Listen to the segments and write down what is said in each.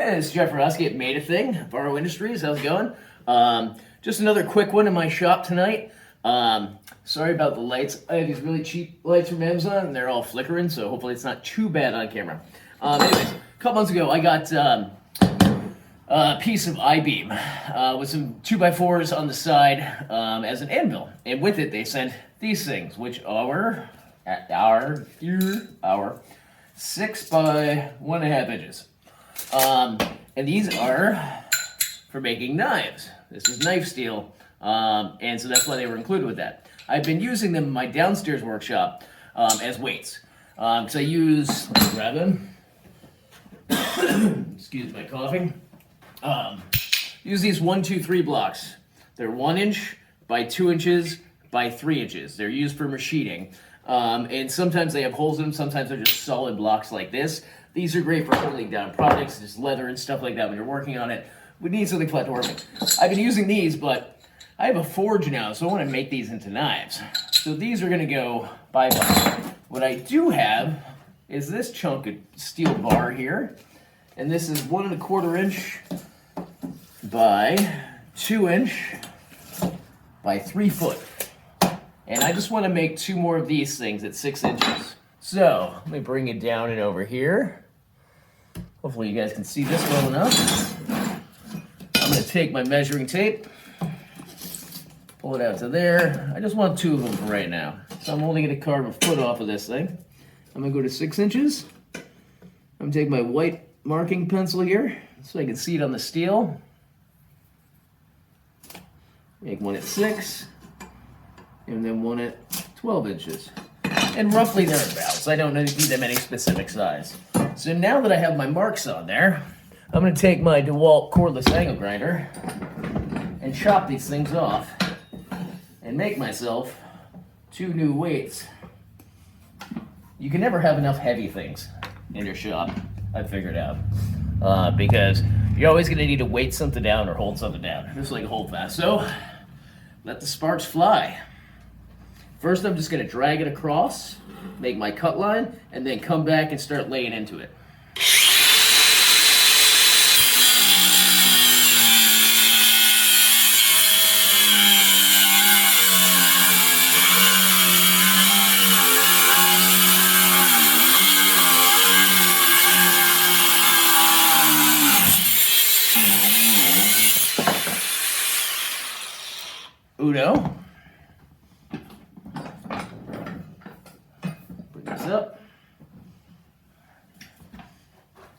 Hey, it's Jeff Rosky at Made a Thing, Attleboro Industries. How's it going? Just another quick one in my shop tonight. Sorry about the lights. I have these really cheap lights from Amazon, and they're all flickering, so hopefully it's not too bad on camera. Anyways, a couple months ago, I got a piece of I-beam with some 2x4s on the side as an anvil, and with it they sent these things, which are 6 by 1.5 inches. And these are for making knives. This is knife steel, and so that's why they were included with that. I've been using them in my downstairs workshop as weights. So I use, let me grab them. Excuse my coughing. Use these 1, 2, 3 blocks. They're 1 inch by 2 inches by 3 inches. They're used for machining. And sometimes they have holes in them, sometimes they're just solid blocks like this. These are great for holding down products, just leather and stuff like that when you're working on it. We need something flat to work with. I've been using these, but I have a forge now, so I want to make these into knives. So these are going to go bye-bye. What I do have is this chunk of steel bar here, and this is 1 1/4 inch by 2 inch by 3 foot. And I just want to make 2 more of these things at 6 inches. So, let me bring it down and over here. Hopefully you guys can see this well enough. I'm going to take my measuring tape, pull it out to there. I just want 2 of them for right now. So I'm only going to carve a foot off of this thing. I'm going to go to 6 inches. I'm going to take my white marking pencil here so I can see it on the steel. Make one at 6, and then one at 12 inches. And roughly thereabouts. I don't need them any specific size. So now that I have my marks on there, I'm going to take my DeWalt cordless angle grinder and chop these things off and make myself 2 new weights. You can never have enough heavy things in your shop, I've figured out. Because you're always going to need to weight something down or hold something down, just like a hold fast. So, let the sparks fly. First, I'm just going to drag it across, make my cut line, and then come back and start laying into it. Uno. Up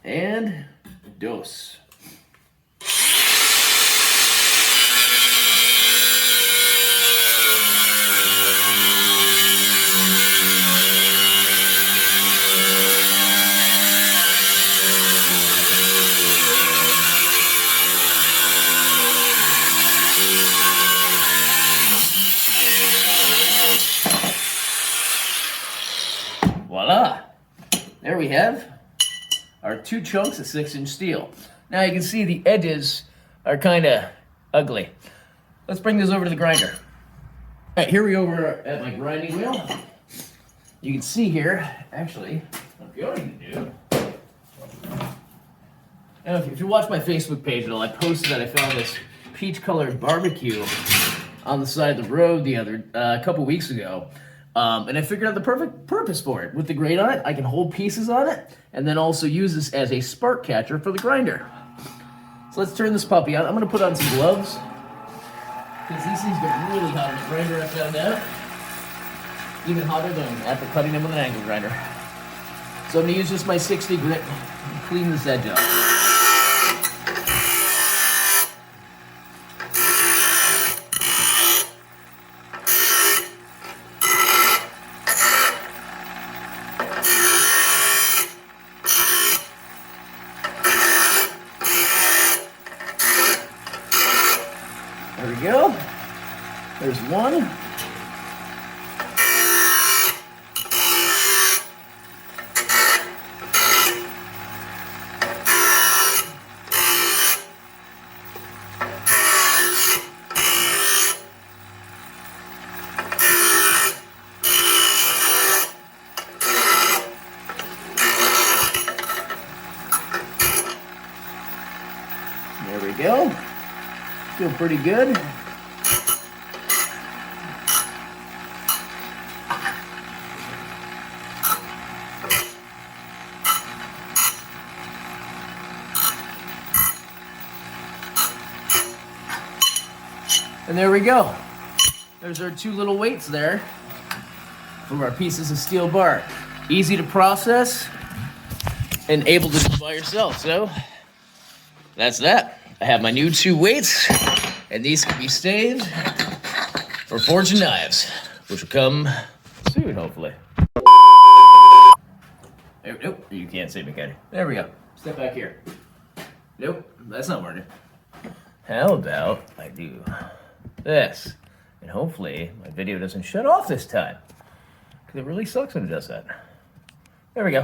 and dos. Voila! There we have our 2 chunks of 6-inch steel. Now you can see the edges are kind of ugly. Let's bring this over to the grinder. All right, here we over at my grinding wheel. You can see here, actually, what I'm going to do. Now, if you watch my Facebook page at all, I posted that I found this peach-colored barbecue on the side of the road a couple weeks ago. And I figured out the perfect purpose for it. With the grate on it, I can hold pieces on it, and then also use this as a spark catcher for the grinder. So let's turn this puppy on. I'm going to put on some gloves, because these things get really hot on the grinder, I found out. Even hotter than after cutting them with an angle grinder. So I'm going to use just my 60 grit and clean this edge up. There we go. There's one. There we go. Feel pretty good. And there we go. There's our two little weights there for our pieces of steel bar. Easy to process and able to do by yourself. So that's that. I have my new two weights, and these can be saved for forging knives, which will come soon, hopefully. Nope, you can't see me, Kenny. There we go. Step back here. Nope, that's not working. How about I do this? And hopefully my video doesn't shut off this time, because it really sucks when it does that. There we go.